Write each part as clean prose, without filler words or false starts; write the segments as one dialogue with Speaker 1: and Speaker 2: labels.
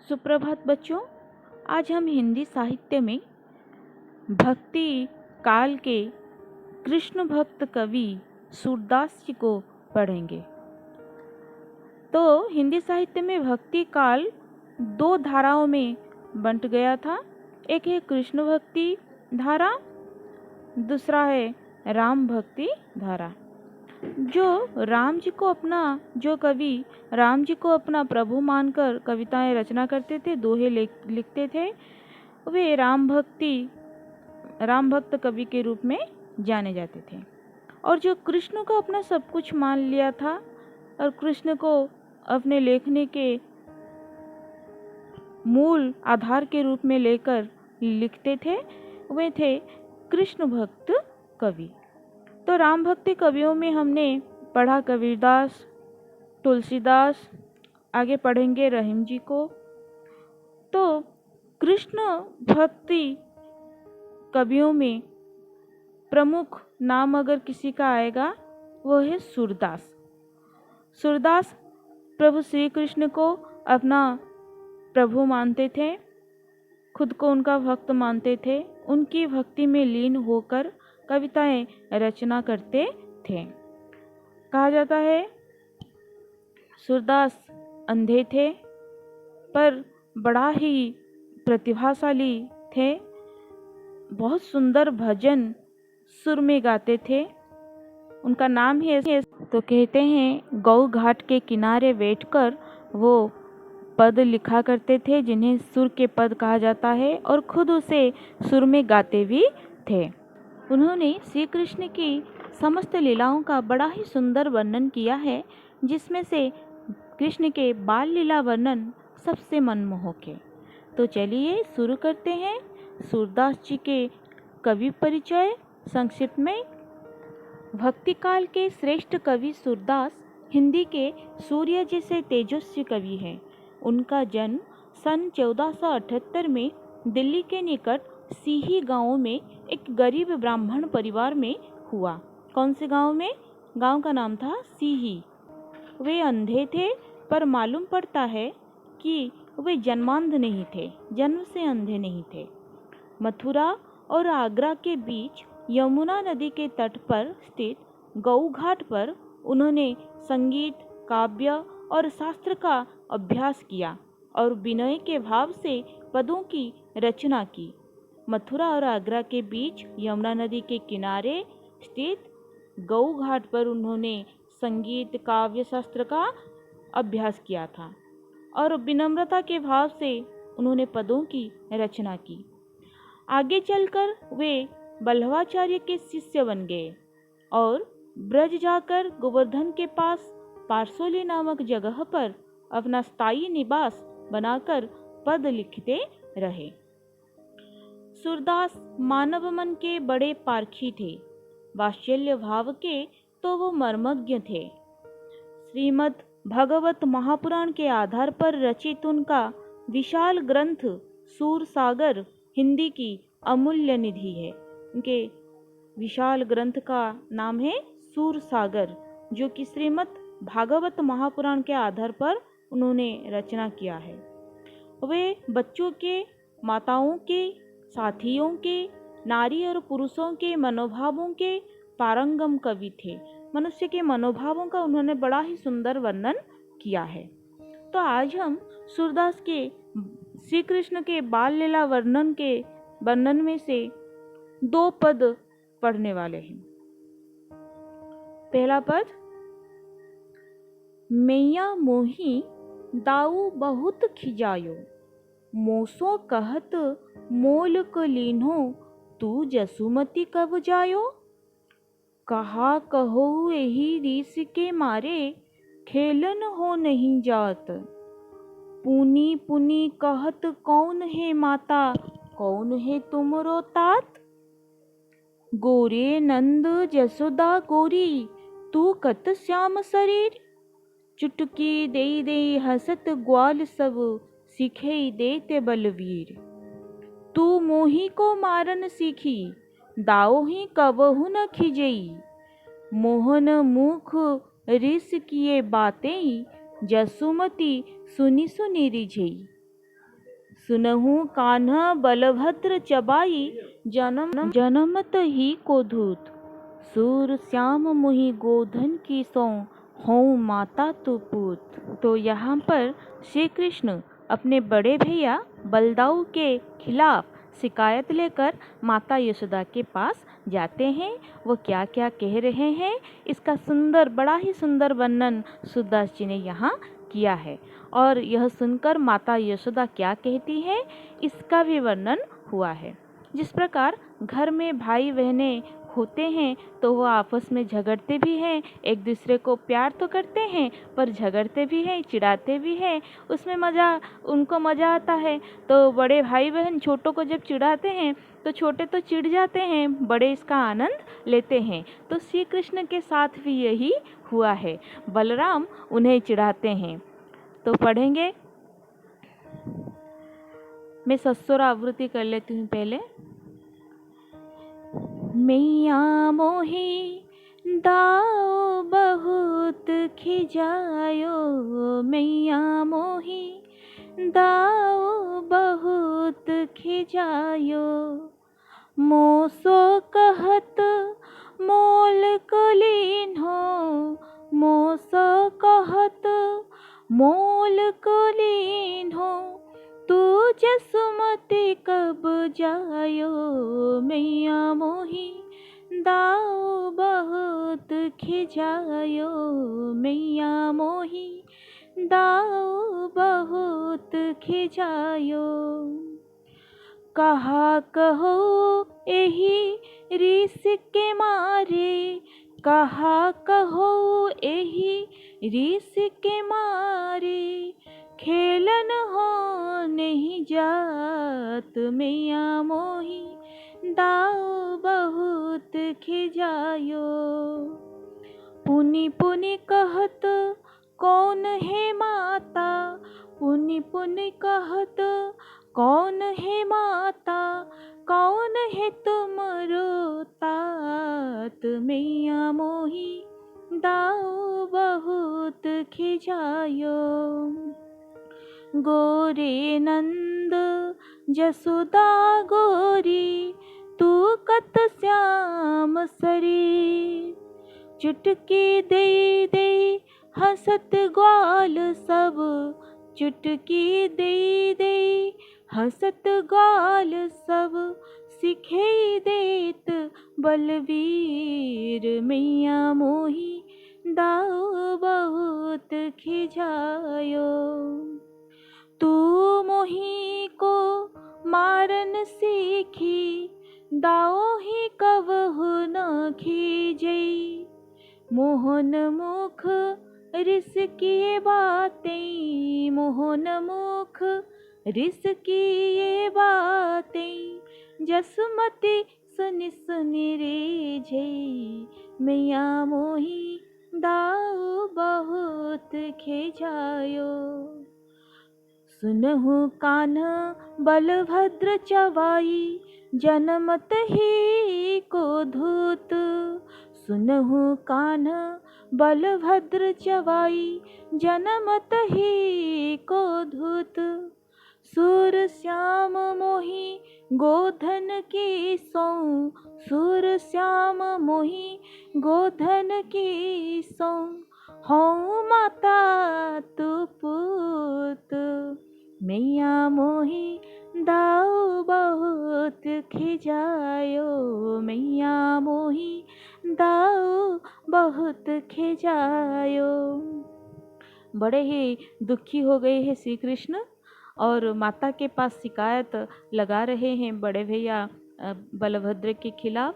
Speaker 1: सुप्रभात बच्चों। आज हम हिंदी साहित्य में भक्ति काल के कृष्ण भक्त कवि सूरदास जी को पढ़ेंगे। तो हिंदी साहित्य में भक्ति काल दो धाराओं में बंट गया था। एक है कृष्ण भक्ति धारा, दूसरा है राम भक्ति धारा। जो कवि राम जी को अपना प्रभु मानकर कविताएं रचना करते थे, दोहे लिखते थे, वे राम भक्त कवि के रूप में जाने जाते थे। और जो कृष्ण को अपना सब कुछ मान लिया था और कृष्ण को अपने लेखने के मूल आधार के रूप में लेकर लिखते थे, वे थे कृष्ण भक्त कवि। तो राम भक्ति कवियों में हमने पढ़ा कबीरदास, तुलसीदास, आगे पढ़ेंगे रहीम जी को। तो कृष्ण भक्ति कवियों में प्रमुख नाम अगर किसी का आएगा वो है सूरदास। सूरदास प्रभु श्री कृष्ण को अपना प्रभु मानते थे, खुद को उनका भक्त मानते थे। उनकी भक्ति में लीन होकर कविताएं रचना करते थे। कहा जाता है सूरदास अंधे थे पर बड़ा ही प्रतिभाशाली थे। बहुत सुंदर भजन सुर में गाते थे। उनका नाम ही ऐसे तो कहते हैं गौ घाट के किनारे बैठकर वो पद लिखा करते थे जिन्हें सुर के पद कहा जाता है, और खुद उसे सुर में गाते भी थे। उन्होंने श्री कृष्ण की समस्त लीलाओं का बड़ा ही सुंदर वर्णन किया है, जिसमें से कृष्ण के बाल लीला वर्णन सबसे मनमोहक है। तो चलिए शुरू करते हैं सूरदास जी के कवि परिचय। संक्षिप्त में, भक्ति काल के श्रेष्ठ कवि सूरदास हिंदी के सूर्य जैसे तेजस्वी कवि हैं। उनका जन्म सन 1478 में दिल्ली के निकट सीही गांव में एक गरीब ब्राह्मण परिवार में हुआ। कौन से गांव में? गांव का नाम था सीही। वे अंधे थे, पर मालूम पड़ता है कि वे जन्मांध नहीं थे, जन्म से अंधे नहीं थे। मथुरा और आगरा के बीच यमुना नदी के तट पर स्थित गौ घाट पर उन्होंने संगीत, काव्य और शास्त्र का अभ्यास किया और विनय के भाव से पदों की रचना की। मथुरा और आगरा के बीच यमुना नदी के किनारे स्थित गौ घाट पर उन्होंने संगीत, काव्य, शास्त्र का अभ्यास किया था और विनम्रता के भाव से उन्होंने पदों की रचना की। आगे चलकर वे बल्लवाचार्य के शिष्य बन गए और ब्रज जाकर गोवर्धन के पास पारसोली नामक जगह पर अपना स्थायी निवास बनाकर पद लिखते रहे। सूरदास मानव मन के बड़े पारखी थे। वात्सल्य भाव के तो वो मर्मज्ञ थे। श्रीमद् भगवत महापुराण के आधार पर रचित उनका विशाल ग्रंथ सूर सागर हिंदी की अमूल्य निधि है। उनके विशाल ग्रंथ का नाम है सूर सागर, जो कि श्रीमद् भागवत महापुराण के आधार पर उन्होंने रचना किया है। वे बच्चों के, माताओं के, साथियों के, नारी और पुरुषों के मनोभावों के पारंगम कवि थे। मनुष्य के मनोभावों का उन्होंने बड़ा ही सुंदर वर्णन किया है। तो आज हम सूरदास के श्री कृष्ण के बाल लीला वर्णन में से दो पद पढ़ने वाले हैं। पहला पद, मैया मोही दाऊ बहुत खिजायो, मोसो कहत मोल क लीन्हो, तू जसुमती कब जायो। कहा कहो यही रीस के मारे, खेलन हो नहीं जात। पुनी पुनी कहत कौन है माता, कौन है तुमरो तात। गोरे नंद जसोदा गोरी, तू कत श्याम शरीर। चुटकी दे दे हसत ग्वाल सब, सीखे देते बलवीर। तू मोही को मारन सीखी, दाओ ही कबहु न खिजई। मोहन मुख रिस किए बातें, जसुमती सुनी सुनी रिझई। सुनहु कान्हा बलभद्र चबाई, जनमत ही को धूत। सूर श्याम मुहि गोधन की सौ, हूँ माता तू पूत। तो यहाँ पर श्री कृष्ण अपने बड़े भैया बलदाऊ के खिलाफ शिकायत लेकर माता यशोदा के पास जाते हैं। वो क्या क्या कह रहे हैं, इसका सुंदर, बड़ा ही सुंदर वर्णन सूरदास जी ने यहाँ किया है। और यह सुनकर माता यशोदा क्या कहती है, इसका भी वर्णन हुआ है। जिस प्रकार घर में भाई बहनें होते हैं तो वो आपस में झगड़ते भी हैं, एक दूसरे को प्यार तो करते हैं पर झगड़ते भी हैं, चिढ़ाते भी हैं। उसमें उनको मज़ा आता है। तो बड़े भाई बहन छोटों को जब चिढ़ाते हैं तो छोटे तो चिढ़ जाते हैं, बड़े इसका आनंद लेते हैं। तो श्री कृष्ण के साथ भी यही हुआ है, बलराम उन्हें चिढ़ाते हैं। तो पढ़ेंगे, मैं सस्वर आवृत्ति कर लेती हूँ पहले। मैया मोही दाओ बहुत खिजायो, मैया मोही दाओ बहुत खिजायो। मोसो कहत मोल कलीन्हो, मोसो कहत मोल कलीन्हो। तू जसुमति कब जायो, मैया मोही दाओ बहुत खिजायो, मैया मोही दाओ बहुत खिजायो। कहा कहो एही रीस के मारे, कहा कहो एही रीस के मारे। खेलन हो नहीं जात, मैया मोही दाओ बहुत खिजायो। पुनि पुनि कहत कौन है माता, पुनि पुनि कहत कौन है माता। कौन है तुमरो तात, मैया मोही दाओ बहुत खिजायो। गोरे नंद जसोदा गोरी, तू कत श्याम शरीर। चुटकी दे दे हंसत ग्वाल सब, चुटकी दे दे हंसत ग्वाल सब। सिखे देत बलवीर, मैया मोही दाओ बहुत खिजायो। तू मोही को मारन सीखी, दाओ ही कबहु न खीजई। मोहन मुख रिस किए बातें, मोहन मुख रिस किए बातें। जसमति सुनि सुनि रीझई, मैया मोही दाओ बहुत खिजायो। सुनहु कान्हा बलभद्र चवाई, जनमत ही को धूत। सुनहु कान्हा बलभद्र चवाई, जनमत ही को धूत। सूर श्याम मोही गोधन की सौ, सूर श्याम मोही गोधन की सौ। हूँ माता तू पूत, मैया मोही दाओ बहुत खिजायो, मैया मोही दाओ बहुत खिजायो। बड़े ही दुखी हो गए हैं श्री कृष्ण और माता के पास शिकायत लगा रहे हैं बड़े भैया बलभद्र के खिलाफ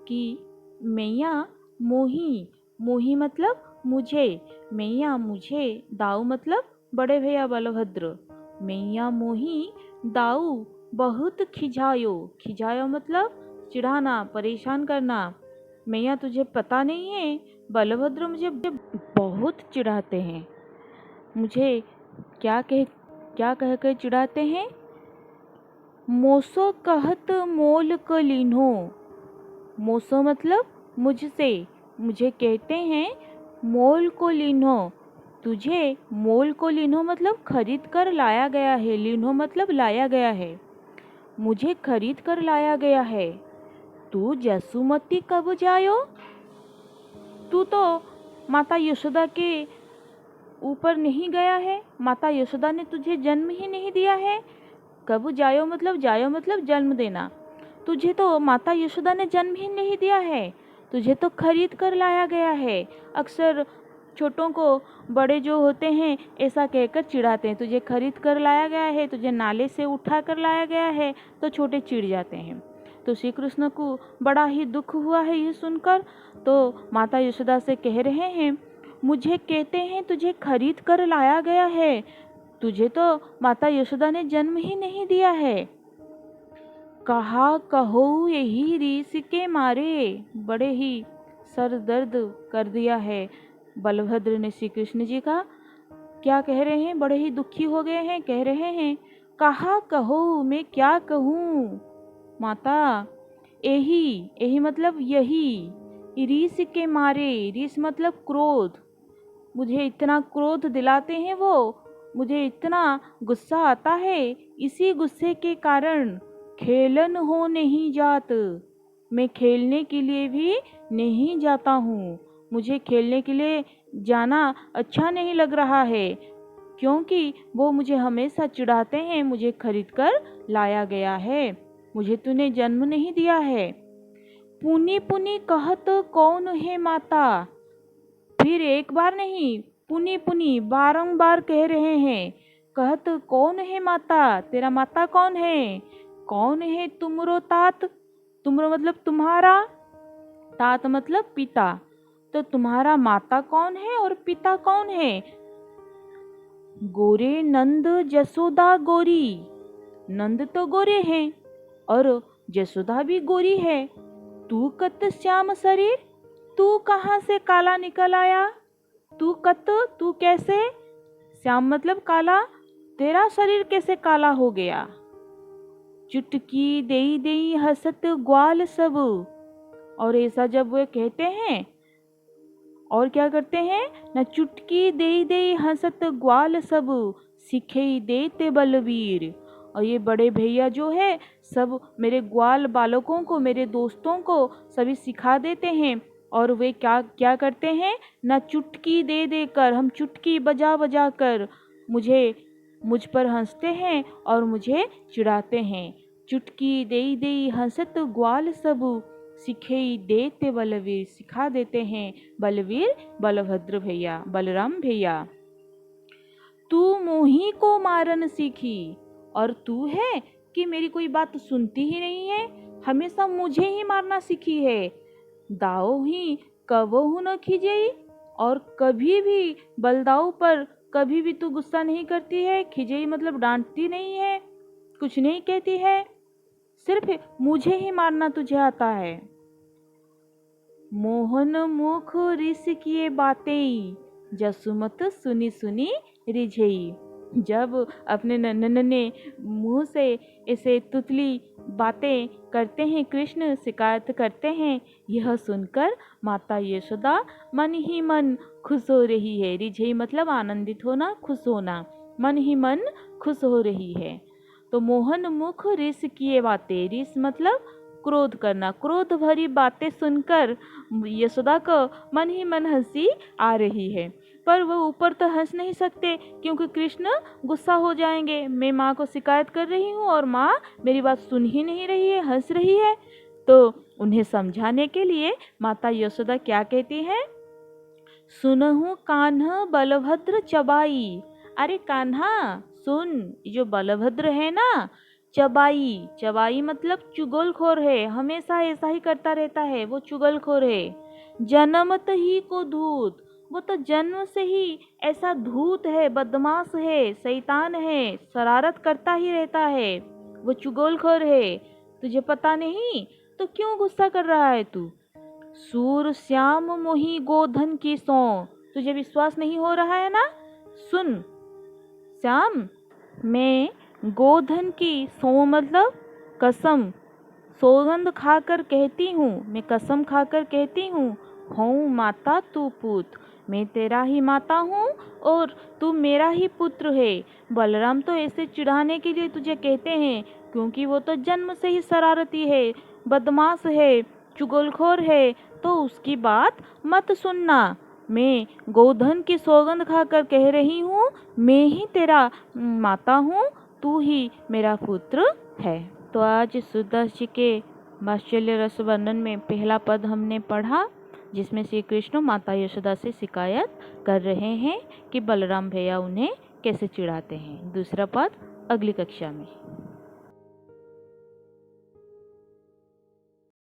Speaker 1: कि मैया मोही, मोही मतलब मुझे, मैया मुझे, दाऊ मतलब बड़े भैया बलभद्र। मैया मोही दाऊ बहुत खिजायो, खिजायो मतलब चिढ़ाना, परेशान करना। मैया तुझे पता नहीं है, बलभद्र मुझे बहुत चिढ़ाते हैं। मुझे क्या कह कर चिढ़ाते हैं? मोसो कहत मोल क लीन्हो, मोसो मतलब मुझसे, मुझे कहते हैं मोल को लीन्हो, तुझे मोल को लिन्हो मतलब खरीद कर लाया गया है, लिन्हो मतलब लाया गया है, मुझे खरीद कर लाया गया है। तू जसुमती कब जायो, तू तो माता यशोदा के ऊपर नहीं गया है, माता यशोदा ने तुझे जन्म ही नहीं दिया है। कब जायो मतलब जन्म देना। तुझे तो माता यशोदा ने जन्म ही नहीं दिया है, तुझे तो खरीद कर लाया गया है। अक्सर छोटों को बड़े जो होते हैं ऐसा कहकर चिढ़ाते हैं, तुझे खरीद कर लाया गया है, तुझे नाले से उठा कर लाया गया है, तो छोटे चिढ़ जाते हैं। तो श्री कृष्ण को बड़ा ही दुख हुआ है ये सुनकर। तो माता यशोदा से कह रहे हैं, मुझे कहते हैं तुझे खरीद कर लाया गया है, तुझे तो माता यशोदा ने जन्म ही नहीं दिया है। कहा कहो यही रीस के मारे, बड़े ही सर दर्द कर दिया है बलभद्र ने श्री कृष्ण जी का। क्या कह रहे हैं, बड़े ही दुखी हो गए हैं, कह रहे हैं कहा कहो, मैं क्या कहूँ माता, यही मतलब यही, रीस के मारे, रीस मतलब क्रोध, मुझे इतना क्रोध दिलाते हैं वो, मुझे इतना गुस्सा आता है, इसी गुस्से के कारण खेलन हो नहीं जात, मैं खेलने के लिए भी नहीं जाता हूँ, मुझे खेलने के लिए जाना अच्छा नहीं लग रहा है, क्योंकि वो मुझे हमेशा चिढ़ाते हैं, मुझे खरीद कर लाया गया है, मुझे तूने जन्म नहीं दिया है। पुनी पुनी कहत कौन है माता, फिर एक बार नहीं, पुनी पुनी बारंबार कह रहे हैं, कहत कौन है माता, तेरा माता कौन है, कौन है तुमरो तात, तुमरो मतलब तुम्हारा, तात मतलब पिता, तो तुम्हारा माता कौन है और पिता कौन है। गोरे नंद जसोदा गोरी, नंद तो गोरे हैं और जसोदा भी गोरी है। तू कत श्याम शरीर, तू कहाँ से काला निकल आया, तू कत तू कैसे, श्याम मतलब काला, तेरा शरीर कैसे काला हो गया। चुटकी देई देई हसत ग्वाल सब, और ऐसा जब वे कहते हैं और क्या करते हैं न, चुटकी देई देई हसत ग्वाल सब, सिखे देते बलवीर, और ये बड़े भैया जो है सब मेरे ग्वाल बालकों को, मेरे दोस्तों को सभी सिखा देते हैं, और वे क्या क्या करते हैं न, चुटकी दे देकर, हम चुटकी बजा बजा कर मुझ पर हंसते हैं और मुझे चिढ़ाते हैं। चुटकी देई देई हंसत ग्वाल सब, सिखे देते बलवीर, सिखा देते हैं बलवीर बलभद्र भैया, बलराम भैया। तू मोही को मारन सीखी, और तू है कि मेरी कोई बात सुनती ही नहीं है, हमेशा मुझे ही मारना सीखी है। दाओ ही कबहू न खिजेई, और कभी भी बलदाऊ पर कभी भी तू गुस्सा नहीं करती है, खिजेई मतलब डांटती नहीं है, कुछ नहीं कहती है, सिर्फ मुझे ही मारना तुझे आता है। मोहन मुख रिस किए बातें, जसुमत सुनी सुनी रिझेई। जब अपने नन्हे मुंह से ऐसे तुतली बातें करते हैं कृष्ण, शिकायत करते हैं, यह सुनकर माता यशोदा मन ही मन खुश हो रही है। रिझेई मतलब आनंदित होना, खुश होना, मन ही मन खुश हो रही है। तो मोहन मुख रिस किए बातें, रिस मतलब क्रोध करना, क्रोध भरी बातें सुनकर यशोदा को मन ही मन हंसी आ रही है, पर वो ऊपर तो हंस नहीं सकते क्योंकि कृष्ण गुस्सा हो जाएंगे। मैं माँ को शिकायत कर रही हूँ और माँ मेरी बात सुन ही नहीं रही है, हंस रही है। तो उन्हें समझाने के लिए माता यशोदा क्या कहती है, सुनहु कान्हा बलभद्र चबाई। अरे कान्हा सुन, जो बलभद्र है ना, चबाई, चबाई मतलब चुगलखोर है, हमेशा ऐसा ही करता रहता है, वो चुगलखोर है। जन्मत ही को धूत, वो तो जन्म से ही ऐसा धूत है, बदमाश है, शैतान है, शरारत करता ही रहता है, वो चुगलखोर है। तुझे पता नहीं तो क्यों गुस्सा कर रहा है तू। सूर श्याम मोही गोधन की सौ, तुझे विश्वास नहीं हो रहा है ना, सुन श्याम, मैं गोधन की, सौ मतलब कसम, सौगंध खाकर कहती हूँ, मैं कसम खाकर कहती हूँ, हूँ माता तू पूत, मैं तेरा ही माता हूँ और तू मेरा ही पुत्र है। बलराम तो ऐसे चिढ़ाने के लिए तुझे कहते हैं, क्योंकि वो तो जन्म से ही शरारती है, बदमाश है, चुगलखोर है, तो उसकी बात मत सुनना। मैं गोधन की सौगंध खाकर कह रही हूँ, मैं ही तेरा माता हूँ, तू ही मेरा पुत्र है। तो आज सूरदास जी के वात्सल्य रस वर्णन में पहला पद हमने पढ़ा, जिसमें श्री कृष्ण माता यशोदा से शिकायत कर रहे हैं कि बलराम भैया उन्हें कैसे चिढ़ाते हैं। दूसरा पद अगली कक्षा में।